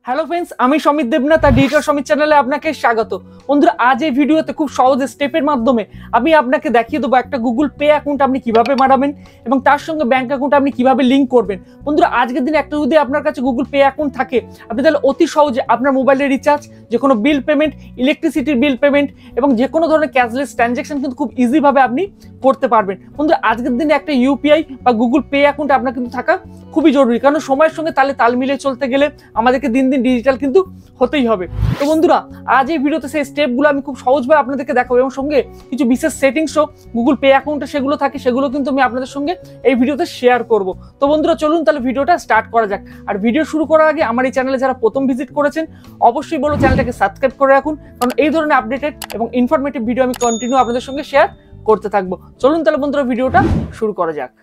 Hello friends, আমি সমিত দেবনাথ আর digital Summit চ্যানেলে আপনাকে স্বাগত। বন্ধুরা, আজ এই ভিডিওতে খুব সহজ স্টেপের মাধ্যমে আমি আপনাকে দেখিয়ে দেবো একটা গুগল পে অ্যাকাউন্ট আপনি কিভাবে বানাবেন এবং তার সঙ্গে ব্যাংক অ্যাকাউন্ট আপনি কিভাবে লিঙ্ক করবেন। বন্ধুরা, আজকের দিনে একটা যদি আপনার কাছে গুগল পে অ্যাকাউন্ট থাকে, আপনি তাহলে অতি সহজে আপনার মোবাইলের রিচার্জ, যে কোনো বিল পেমেন্ট, ইলেকট্রিসিটির বিল পেমেন্ট এবং যে কোনো ধরনের ক্যাশলেস ট্রানজ্যাকশন কিন্তু খুব ইজিভাবে আপনি করতে পারবেন। বন্ধুরা, আজকের দিনে একটা ইউপিআই বা গুগল পে অ্যাকাউন্ট আপনার কিন্তু থাকা খুবই জরুরি, কারণ সময়ের সঙ্গে তাল মিলিয়ে চলতে গেলে আমাদেরকে দিন দিন ডিজিটাল কিন্তু হতেই হবে। তো বন্ধুরা, আজ এই ভিডিওতে সেই স্টেপগুলো আমি খুব সহজভাবে আপনাদেরকে দেখাবো এবং সঙ্গে কিছু বিশেষ সেটিংসও গুগল পে অ্যাকাউন্টে সেগুলো থাকে, সেগুলো কিন্তু আমি আপনাদের সঙ্গে এই ভিডিওতে শেয়ার করব। তো বন্ধুরা, চলুন তাহলে ভিডিওটা স্টার্ট করা যাক। আর ভিডিও শুরু করার আগে আমার এই চ্যানেলে যারা প্রথম ভিজিট করেছেন, অবশ্যই বলো চ্যানেলটাকে সাবস্ক্রাইব করে রাখুন, কারণ এই ধরনের আপডেটেড এবং ইনফরমেটিভ ভিডিও আমি কন্টিনিউ আপনাদের সঙ্গে শেয়ার করতে থাকবো। চলুন তাহলে বন্ধুরা, ভিডিওটা শুরু করা যাক।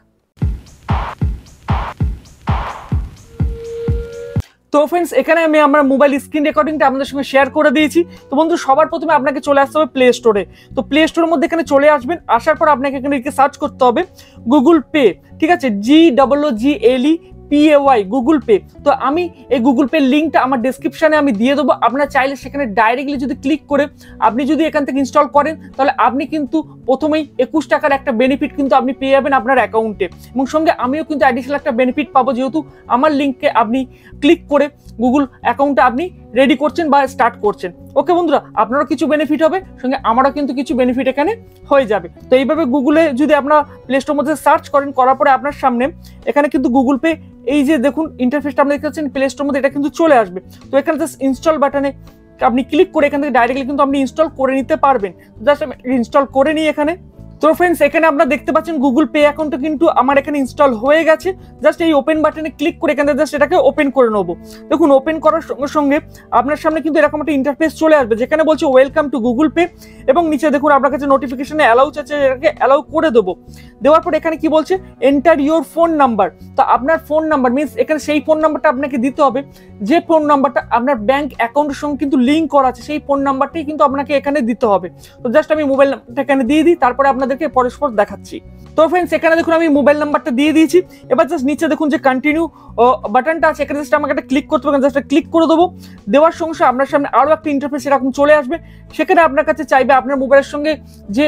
তো ফ্রেন্ডস, এখানে আমি আমার মোবাইল স্ক্রিন রেকর্ডিংটা আপনাদের সঙ্গে শেয়ার করে দিয়েছি। তো বন্ধু, সবার প্রথমে আপনাকে চলে আসতে হবে প্লে স্টোরে। তো প্লে স্টোরের মধ্যে এখানে চলে আসবেন, আসার পর আপনাকে এখানে সার্চ করতে হবে গুগল পে। ঠিক আছে, GGLE গুগল পে। তো আমি এই গুগল পে লিঙ্কটা আমার ডেসক্রিপশনে আমি দিয়ে দেবো। আপনারা চাইলে সেখানে ডাইরেক্টলি যদি ক্লিক করে আপনি যদি এখান থেকে ইনস্টল করেন, তাহলে আপনি কিন্তু প্রথমেই 21 টাকার একটা বেনিফিট কিন্তু আপনি পেয়ে যাবেন আপনার অ্যাকাউন্টে, এবং সঙ্গে আমিও কিন্তু অ্যাডিশনাল একটা বেনিফিট পাবো, যেহেতু আমার লিঙ্কে আপনি ক্লিক করে গুগল অ্যাকাউন্টটা আপনি রেডি করছেন বা স্টার্ট করছেন। ওকে বন্ধুরা, আপনারও কিছু বেনিফিট হবে, সঙ্গে আমারও কিন্তু কিছু বেনিফিট এখানে হয়ে যাবে। তো এইভাবে গুগলে যদি আপনার প্লে স্টোর মধ্যে সার্চ করেন, করার পরে আপনার সামনে এখানে কিন্তু গুগল পে এই যে দেখুন ইন্টারফেসটা আপনি দেখতে পাচ্ছেন প্লে স্টোর মধ্যে, এটা কিন্তু চলে আসবে। তো এখানে জাস্ট ইনস্টল বাটনে আপনি ক্লিক করে এখান থেকে ডাইরেক্টলি কিন্তু আপনি ইনস্টল করে নিতে পারবেন। জাস্ট আমি ইনস্টল করে নিই এখানে। তো ফ্রেন্ডস, এখানে আপনারা দেখতে পাচ্ছেন গুগল পে অ্যাকাউন্টটা কিন্তু আমার এখানে ইনস্টল হয়ে গেছে। জাস্ট এই ওপেন বাটনে ক্লিক করে এখান থেকে জাস্ট এটাকে ওপেন করে নেবো। দেখুন, ওপেন করার সঙ্গে সঙ্গে আপনার সামনে কিন্তু এরকম একটা ইন্টারফেস চলে আসবে, যেখানে বলছে ওয়েলকাম টু গুগল পে, এবং নিচে দেখুন আপনার কাছে নোটিফিকেশনে অ্যালাউ আছে, এটাকে অ্যালাউ করে দেবো। দেওয়ার পর এখানে কি বলছে, এন্টার ইউর ফোন নাম্বার। তো আপনার ফোন নাম্বার মিনস এখানে সেই ফোন নাম্বারটা আপনাকে দিতে হবে যে ফোন নাম্বারটা আপনার ব্যাংক অ্যাকাউন্টের সঙ্গে কিন্তু লিঙ্ক করা আছে, সেই ফোন নাম্বারটাই কিন্তু আপনাকে এখানে দিতে হবে। তো জাস্ট আমি মোবাইল নাম্বারটা এখানে দিয়ে দিই, তারপরে আপনাদেরকে পরস্পর দেখাচ্ছি। তো ফ্রেন্ডস, এখানে দেখুন আমি মোবাইল নাম্বারটা দিয়ে দিয়েছি। এবার জাস্ট নিচে দেখুন যে কন্টিনিউ বাটনটা আছে, এখানে জাস্ট আমাকে একটা ক্লিক করতে হবে, জাস্ট ক্লিক করে দেবো। দেওয়ার সঙ্গে সঙ্গে আপনার সামনে আরও একটা ইন্টারফেস এরকম চলে আসবে। সেখানে আপনার কাছে চাইবে আপনার মোবাইলের সঙ্গে যে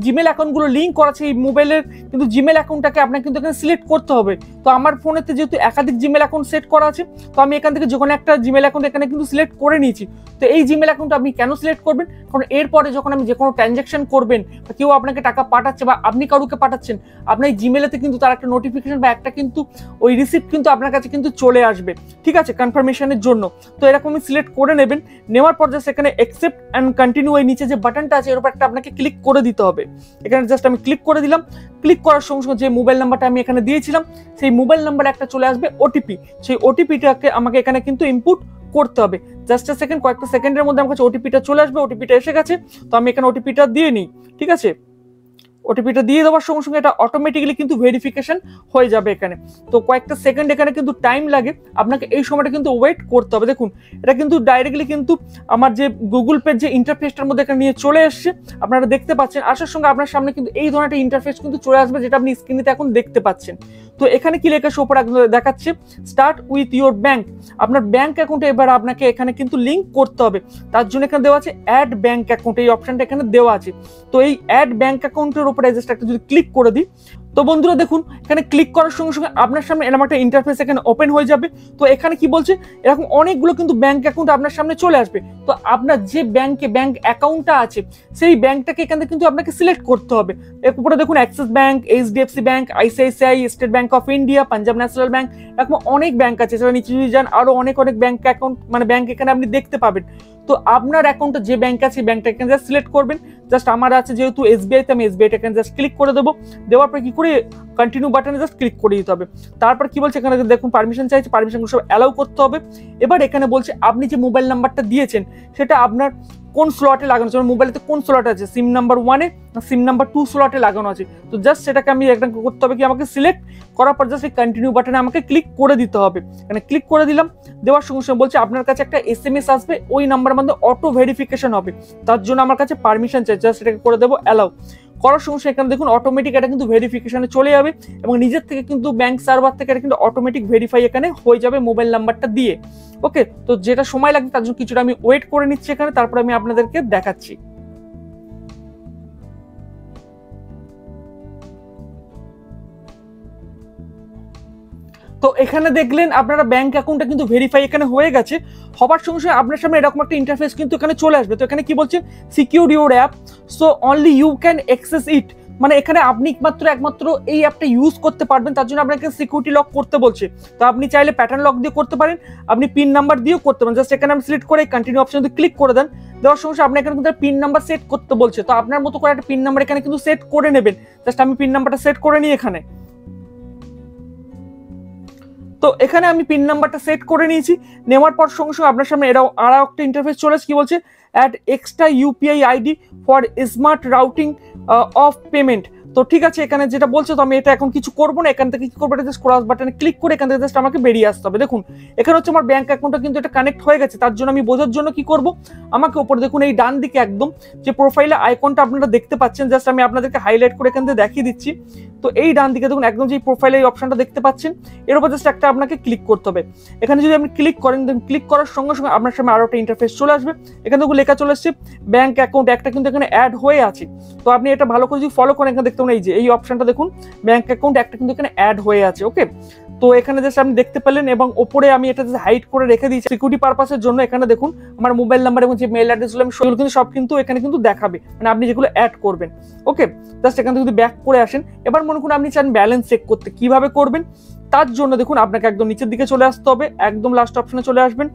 জিমেল অ্যাকাউন্টগুলো লিঙ্ক করা আছে, এই মোবাইলের কিন্তু জিমেল অ্যাকাউন্টটাকে আপনাকে কিন্তু এখানে সিলেক্ট করতে হবে। তো আমার ফোনেতে যেহেতু একাধিক জিমেল অ্যাকাউন্ট সেট করা আছে, তো আমি এখান থেকে যে কোনো একটা জিমেল অ্যাকাউন্ট এখানে কিন্তু সিলেক্ট করে নিয়েছি। তো এই জিমেল অ্যাকাউন্ট আপনি কেন সিলেক্ট করবেন, কারণ এরপরে যখন আমি যে কোনো ট্রানজ্যাকশন করবেন বা কেউ আপনাকে টাকা পাঠাচ্ছে বা আপনি কারুকে পাঠাচ্ছেন, আপনার এই জিমেলেতে কিন্তু তার একটা নোটিফিকেশন বা একটা কিন্তু ওই রিসিপ্ট কিন্তু আপনার কাছে কিন্তু চলে আসবে। ঠিক আছে, কনফার্মেশনের জন্য। তো এরকমই সিলেক্ট করে নেবেন। নেওয়ার পর জাস্ট এখানে অ্যাকসেপ্ট অ্যান্ড কন্টিনিউ এই নিচে যে বাটনটা আছে এর উপর একটা আপনাকে ক্লিক করে দিতে হবে। এখানে জাস্ট আমি ক্লিক করে দিলাম। ক্লিক করার সঙ্গে সঙ্গে যে মোবাইল নাম্বারটা আমি এখানে দিয়েছিলাম, সেই মোবাইল নাম্বার একটা চলে আসবে ওটিপি। সেই ওটিপিটাকে আমাকে এখানে কিন্তু ইনপুট করতে হবে। জাস্ট আ সেকেন্ড, কয়েকটা সেকেন্ডের মধ্যে আমার কাছে ওটিপিটা চলে আসবে। ওটিপিটা এসে গেছে, তো আমি এখানে ওটিপিটা দিয়ে নিই। ঠিক আছে, ওটিপিটা দিয়ে দেওয়ার সঙ্গে সঙ্গে এটা অটোমেটিক্যালি কিন্তু ভেরিফিকেশন হয়ে যাবে এখানে। তো কয়েকটা সেকেন্ড এখানে কিন্তু টাইম লাগে, আপনাকে এই সময়টা কিন্তু ওয়েট করতে হবে। দেখুন, এটা কিন্তু ডাইরেক্টলি কিন্তু আমার যে গুগল পে যে ইন্টারফেসটার মধ্যে এখানে নিয়ে চলে এসছে, আপনারা দেখতে পাচ্ছেন। আসার সঙ্গে আপনার সামনে কিন্তু এই ধরনের একটা ইন্টারফেস কিন্তু চলে আসবে, যেটা আপনি স্ক্রিনেতে এখন দেখতে পাচ্ছেন। তো এখানে কি লেখা ওপরে দেখাচ্ছে, স্টার্ট উইথ ইউর ব্যাংক। আপনার ব্যাংক অ্যাকাউন্টে এবার আপনাকে এখানে কিন্তু লিঙ্ক করতে হবে। তার জন্য এখানে দেওয়া আছে অ্যাড ব্যাংক অ্যাকাউন্ট, এই অপশনটা এখানে দেওয়া আছে। তো এই অ্যাড ব্যাংক অ্যাকাউন্টের উপরে জাস্ট একটা যদি ক্লিক করে দিই, তো বন্ধুরা দেখুন এখানে ক্লিক করার সঙ্গে সঙ্গে আপনার সামনে এরকম একটা ইন্টারফেস এখানে ওপেন হয়ে যাবে। তো এখানে কি বলছে, এরকম অনেকগুলো কিন্তু ব্যাংক অ্যাকাউন্ট আপনার সামনে চলে আসবে। তো আপনার যে ব্যাংক অ্যাকাউন্টটা আছে, সেই ব্যাংকটাকে এখান থেকে কিন্তু আপনাকে সিলেক্ট করতে হবে। এর উপরে দেখুন Axis bank, HDFC bank, ICICI, state bank of India, Punjab national bank, এরকম অনেক ব্যাংক আছে। সেটা নিচে যদি যান আরো অনেক ব্যাংক অ্যাকাউন্ট মানে ব্যাংক এখানে আপনি দেখতে পাবেন। তো আপনার অ্যাকাউন্টে যে ব্যাংক আছে, ব্যাংকটা এখানে জাস্ট সিলেক্ট করবেন। জাস্ট আমার আছে যেহেতু SBI, তে আমি SBI এখানে জাস্ট ক্লিক করে দেবো। দেওয়ার পর কি করে কন্টিনিউ বাটনে জাস্ট ক্লিক করে দিতে হবে। তারপর কি বলছে, এখানে দেখুন পারমিশন চাইছে, পারমিশনগুলো সব অ্যালাউ করতে হবে। এবার এখানে বলছে আপনি যে মোবাইল নাম্বারটা দিয়েছেন সেটা আপনার কোন স্লটে লাগানো আছে, মোবাইলেতে কোন স্লট আছে, সিম নাম্বার 1-এ না সিম নাম্বার 2 স্লটে লাগানো আছে। তো জাস্ট সেটাকে আমি একটা করতে হবে কি, আমাকে সিলেক্ট করার পর জাস্ট এই কন্টিনিউ বাটনে আমাকে ক্লিক করে দিতে হবে। এখানে ক্লিক করে দিলাম। দেওয়ার সঙ্গে সঙ্গে বলছে আপনার কাছে একটা SMS আসবে, ওই নাম্বারের মধ্যে অটো ভেরিফিকেশন হবে। তার জন্য আমার কাছে পারমিশন চাই, জাস্ট এটাকে করে দেবো অ্যালাউ। করার সঙ্গে সঙ্গে এখানে দেখুন অটোমেটিক এটা কিন্তু ভেরিফিকেশনে চলে যাবে এবং নিজের থেকে কিন্তু ব্যাংক সার্ভার থেকে এটা কিন্তু অটোমেটিক ভেরিফাই এখানে হয়ে যাবে মোবাইল নাম্বারটা দিয়ে। ওকে, তো যেটা সময় লাগবে তার জন্য কিছুটা আমি ওয়েট করে নিচ্ছি এখানে, তারপরে আমি আপনাদেরকে দেখাচ্ছি। তো এখানে দেখলেন আপনারা ব্যাংক অ্যাকাউন্টটা কিন্তু ভেরিফাই এখানে হয়ে গেছে। হবার সঙ্গে সঙ্গে আপনার সামনে এরকম একটা ইন্টারফেস কিন্তু এখানে চলে আসবে। তো এখানে কি বলছেন, secure your app so only you can access it, মানে এখানে আপনি একমাত্র এই অ্যাপটা ইউজ করতে পারবেন, তার জন্য আপনাকে সিকিউরিটি লক করতে বলছে। তো আপনি চাইলে প্যাটার্ন লক দিয়ে করতে পারেন, আপনি পিন নাম্বার দিয়েও করতে পারেন। জাস্ট এখানে আপনি সিলেক্ট করে কন্টিনিউ অপশন যদি ক্লিক করে দেন, দেওয়ার সঙ্গে সঙ্গে আপনার এখানে কিন্তু পিন নাম্বার সেট করতে বলছে। তো আপনার মতো করে একটা পিন নাম্বার এখানে কিন্তু সেট করে নেবেন। জাস্ট আমি পিন নাম্বারটা সেট করে নিই এখানে। তো এখানে আমি পিন নাম্বারটা সেট করে নিয়েছি, নেওয়ার পর সঙ্গে সঙ্গে আপনার সামনে এরাও আরও একটা ইন্টারফেস চলে আসে। কি বলছে, add extra UPI ID for smart routing of payment. তো ঠিক আছে, এখানে যেটা বলছে, তো আমি এটা এখন কিছু করবো না। এখান থেকে কি করবো, এটা জাস্ট ক্রস বাটনে ক্লিক করে এখান থেকে জাস্ট আমাকে বেরিয়ে আসতে হবে। দেখুন এখানে হচ্ছে আমার ব্যাংক অ্যাকাউন্টটা কিন্তু এটা কানেক্ট হয়ে গেছে। তার জন্য আমি বোঝার জন্য কি করব, আমাকে উপরে দেখুন এই ডান দিকে একদম যে প্রোফাইলে আইকনটা আপনারা দেখতে পাচ্ছেন, জাস্ট আমি আপনাদেরকে হাইলাইট করে এখান থেকে দেখিয়ে দিচ্ছি। তো এই ডান দিকে দেখুন একদম যে প্রোফাইলে এই অপশনটা দেখতে পাচ্ছেন, এর উপর জাস্ট একটা আপনাকে ক্লিক করতে হবে। এখানে যদি আপনি ক্লিক করেন, দেন ক্লিক করার সঙ্গে সঙ্গে আপনার সামনে আরো একটা ইন্টারফেস চলে আসবে। এখানে দেখুন লেখা চলে আসছে ব্যাংক অ্যাকাউন্ট, একটা কিন্তু এখানে অ্যাড হয়ে আছে। তো আপনি এটা ভালো করে যদি ফলো করেন, এখানে দেখতে পাবেন এই যে এই অপশনটা দেখুন, ব্যাংক অ্যাকাউন্ট একটা কিন্তু এখানে অ্যাড হয়ে আছে। ওকে, তো এখানে জাস্ট আপনি দেখতে পেলেন এবং ওপরে আমি এটা হাইড করে রেখে দিয়েছি সিকিউরিটি পারপাসের জন্য। এখানে দেখুন আমার মোবাইল নাম্বার এবং যে মেল অ্যাড্রেস গুলো আমি সেগুলো কিন্তু সব কিন্তু এখানে কিন্তু দেখাবে, মানে আপনি যেগুলো অ্যাড করবেন। ওকে, জাস্ট এখান থেকে যদি ব্যাক করে আসেন, এবার মনে করুন আপনি চান ব্যালেন্স চেক করতে, কিভাবে করবেন তার জন্য দেখুন আপনাকে একদম নিচের দিকে চলে আসতে হবে, একদম লাস্ট অপশনে চলে আসবেন।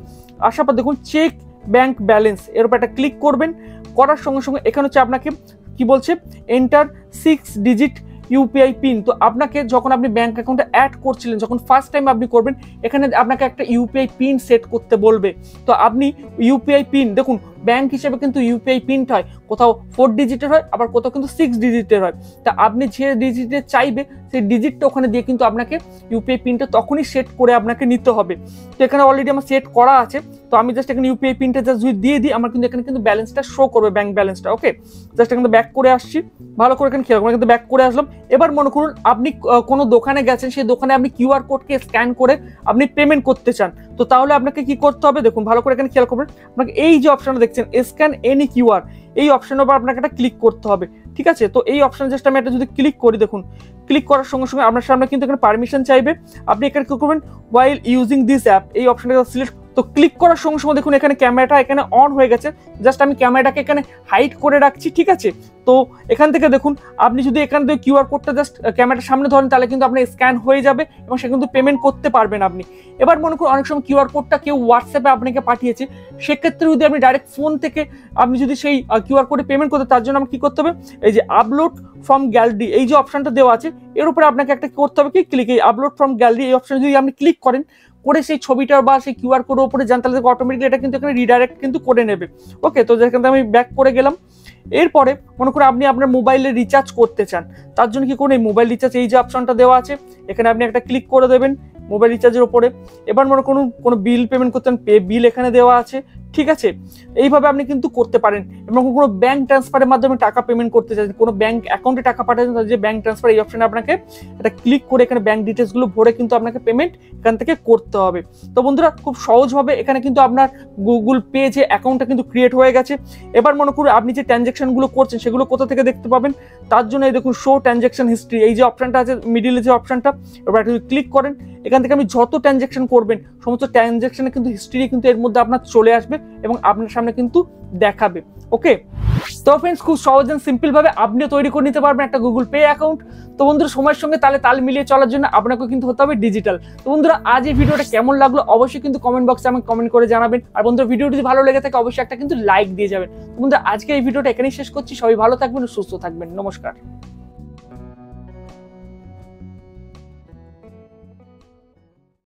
আসার পর দেখুন চেক ব্যাংক ব্যালেন্স, এর উপর একটা ক্লিক করবেন। করার সঙ্গে সঙ্গে এখানে হচ্ছে আপনাকে কি বলছে, এন্টার 6 ডিজিট ইউপিআই পিন। তো আপনাকে যখন আপনি ব্যাংক অ্যাকাউন্টে অ্যাড করছিলেন, যখন ফার্স্ট টাইম আপনি করবেন, এখানে আপনাকে একটা ইউপিআই পিন সেট করতে বলবে। তো আপনি ইউপিআই পিন দেখুন, ব্যাংক হিসেবে কিন্তু ইউপিআই পিনটা হয় কোথাও 4 ডিজিটের হয়, আবার কোথাও কিন্তু 6 ডিজিটের হয়। তা আপনি যে ডিজিটের চাইবে সেই ডিজিটটা ওখানে দিয়ে কিন্তু আপনাকে ইউপিআই পিনটা তখনই সেট করে আপনাকে নিতে হবে। তো এখানে অলরেডি আমার সেট করা আছে। তো আমি জাস্ট এখানে ইউপিআই পিনটা জাস্ট যদি দিয়ে দিই, আমার কিন্তু এখানে কিন্তু ব্যালেন্সটা শো করবে, ব্যাংক ব্যালেন্সটা। ওকে, জাস্ট এখানে ব্যাক করে আসছি, ভালো করে এখানে খেয়াল করুন, কিন্তু ব্যাক করে আসলাম। এবার মনে করুন আপনি কোনো দোকানে গেছেন, সেই দোকানে আপনি কিউআর কোডকে স্ক্যান করে আপনি পেমেন্ট করতে চান। তো তাহলে আপনাকে কি করতে হবে, দেখুন ভালো করে এখানে খেয়াল করবেন, আপনাকে এই যে অপশনটা দেখছেন স্ক্যান এনি কিউআর, এই অপশনের উপর আপনাকে একটা ক্লিক করতে হবে। ঠিক আছে, তো এই অপশনে জাস্ট আমি এটা যদি ক্লিক করি, দেখুন ক্লিক করার সঙ্গে সঙ্গে আপনার সামনে কিন্তু এখানে পারমিশন চাইবে। আপনি এখানে কি করবেন, ওয়াইল ইউজিং দিস অ্যাপ, এই অপশনটা সিলেক্ট। তো ক্লিক করার সঙ্গে সঙ্গে দেখুন এখানে ক্যামেরাটা এখানে অন হয়ে গেছে। জাস্ট আমি ক্যামেরাটাকে এখানে হাইড করে রাখছি। ঠিক আছে, তো এখান থেকে দেখুন আপনি যদি এখান থেকে কিউআর কোডটা জাস্ট ক্যামেরার সামনে ধরেন, তাহলে কিন্তু আপনার স্ক্যান হয়ে যাবে এবং সে কিন্তু পেমেন্ট করতে পারবেন আপনি। এবার মনে করুন অনেক সময় কিউআর কোডটা কেউ হোয়াটসঅ্যাপে আপনাকে পাঠিয়েছে, সেক্ষেত্রে যদি আপনি ডাইরেক্ট ফোন থেকে আপনি যদি সেই কিউআর কোডে পেমেন্ট করতে, তার জন্য আমাকে কি করতে হবে, এই যে আপলোড ফ্রম গ্যালারি, এই যে অপশনটা দেওয়া আছে, এর উপরে আপনাকে একটা করতে হবে কি ক্লিক, এই আপলোড ফ্রম গ্যালারি এই অপশনে যদি আপনি ক্লিক করেন, করে সেই ছবিটা বা সেই কিউআর কোডের উপরে যান, তাহলে অটোমেটিকলি এটা কিন্তু এখানে রিডাইরেক্ট কিন্তু করে নেবে। ওকে, তো যেখান থেকে আমি ব্যাক করে গেলাম। এরপরে মনে করুন আপনি আপনার মোবাইলে রিচার্জ করতে চান, তার জন্য কি করুন, এই মোবাইল রিচার্জ এই যে অপশনটা দেওয়া আছে, এখানে আপনি একটা ক্লিক করে দেবেন মোবাইল রিচার্জের উপরে। এবার মনে করুন কোনো বিল পেমেন্ট করতেন, পে বিল এখানে দেওয়া আছে। ঠিক আছে, এইভাবে আপনি কিন্তু করতে পারেন। এবং কোনো ব্যাংক ট্রান্সফারের মাধ্যমে টাকা পেমেন্ট করতে চান, কোনো ব্যাংক অ্যাকাউন্টে টাকা পাঠাচ্ছেন, যে ব্যাংক ট্রান্সফার এই অপশনে আপনাকে এটা ক্লিক করে এখানে ব্যাংক ডিটেলসগুলো ভরে কিন্তু আপনাকে পেমেন্ট এখান থেকে করতে হবে। তো বন্ধুরা খুব সহজভাবে এখানে কিন্তু আপনার গুগল পে যে অ্যাকাউন্টটা কিন্তু ক্রিয়েট হয়ে গেছে। এবার মনে করুন আপনি যে ট্রানজ্যাকশনগুলো করছেন সেগুলো কোথা থেকে দেখতে পাবেন, তার জন্য এই দেখুন শো ট্রানজ্যাকশন হিস্ট্রি, এই যে অপশনটা আছে মিডিলে যে অপশনটা, এবার যদি ক্লিক করেন, এখান থেকে আপনি যত ট্রানজ্যাকশন করবেন সমস্ত ট্রানজ্যাকশনের কিন্তু হিস্ট্রি কিন্তু এর মধ্যে আপনার চলে আসবে এবং আপনার সামনে কিন্তু দেখাবে। ওকে, তো ফ্রেন্ডস খুব সহজ এন্ড সিম্পল ভাবে আপনিও তৈরি করে নিতে পারবেন একটা গুগল পে অ্যাকাউন্ট। তো বন্ধুরা সময়ের সঙ্গে তালে তাল মিলিয়ে চলার জন্য আপনাকে কিন্তু হতে হবে ডিজিটাল। তো বন্ধুরা আজ এই ভিডিওটা কেমন লাগলো অবশ্যই কিন্তু কমেন্ট বক্সে আমাকে কমেন্ট করে জানাবেন। আর বন্ধুরা ভিডিওটি যদি ভালো লেগে থাকে অবশ্যই একটা কিন্তু লাইক দিয়ে যাবেন। তো বন্ধুরা আজকে এই ভিডিওটা এখানেই শেষ করছি। সবাই ভালো থাকবেন ও সুস্থ থাকবেন। নমস্কার।